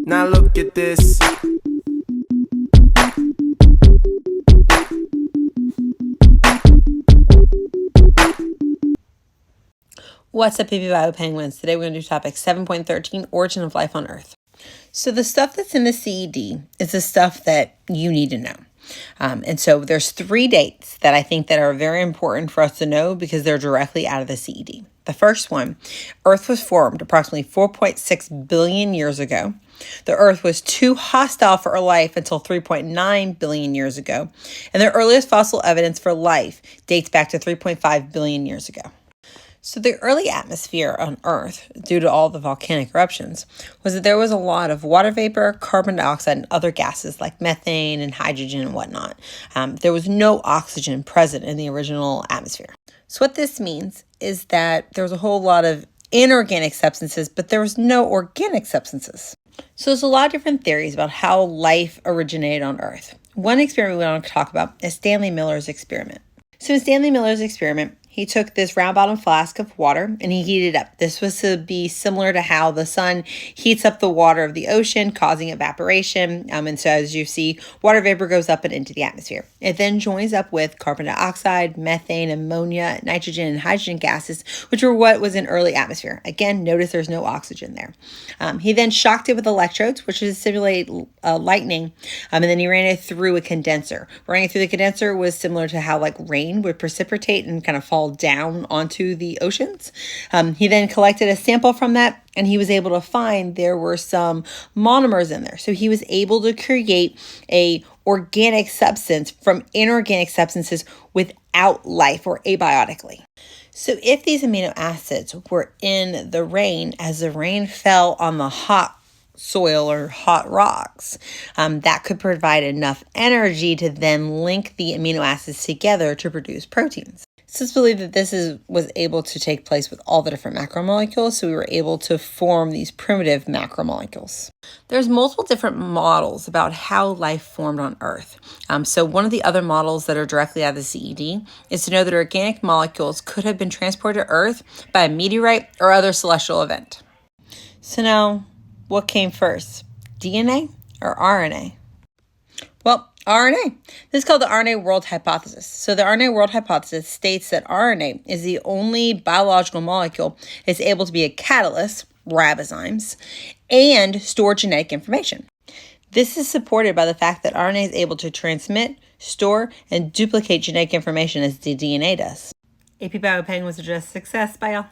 Now look at this. What's up, baby bio penguins? Today we're going to do topic 7.13, origin of life on Earth. So the stuff that's in the CED is the stuff that you need to know. And so there's 3 dates that I think that are very important for us to know because they're directly out of the CED. The first one, Earth was formed approximately 4.6 billion years ago. The Earth was too hostile for life until 3.9 billion years ago. And the earliest fossil evidence for life dates back to 3.5 billion years ago. So the early atmosphere on Earth, due to all the volcanic eruptions, was that there was a lot of water vapor, carbon dioxide, and other gases like methane and hydrogen and whatnot. There was no oxygen present in the original atmosphere. So what this means is that there was a whole lot of inorganic substances, but there was no organic substances. So there's a lot of different theories about how life originated on Earth. One experiment we want to talk about is Stanley Miller's experiment. So in Stanley Miller's experiment, he took this round bottom flask of water and he heated it up. This was to be similar to how the sun heats up the water of the ocean, causing evaporation. And so as you see, water vapor goes up and into the atmosphere. It then joins up with carbon dioxide, methane, ammonia, nitrogen, and hydrogen gases, which were what was in early atmosphere. Again, notice there's no oxygen there. He then shocked it with electrodes, which is to simulate lightning. And then he ran it through a condenser. Running it through the condenser was similar to how like rain would precipitate and kind of fall down onto the oceans. He then collected a sample from that and he was able to find there were some monomers in there. So he was able to create a organic substance from inorganic substances without life or abiotically. So if these amino acids were in the rain, as the rain fell on the hot soil or hot rocks, that could provide enough energy to then link the amino acids together to produce proteins. So it's believed that this was able to take place with all the different macromolecules, so we were able to form these primitive macromolecules. There's multiple different models about how life formed on Earth. So one of the other models that are directly out of the CED is to know that organic molecules could have been transported to Earth by a meteorite or other celestial event. So now, what came first, DNA or RNA? Well, RNA. This is called the RNA world hypothesis. So the RNA world hypothesis states that RNA is the only biological molecule that's able to be a catalyst, ribozymes, and store genetic information. This is supported by the fact that RNA is able to transmit, store, and duplicate genetic information as the DNA does. AP Bio Penguins are just success. Bye, y'all.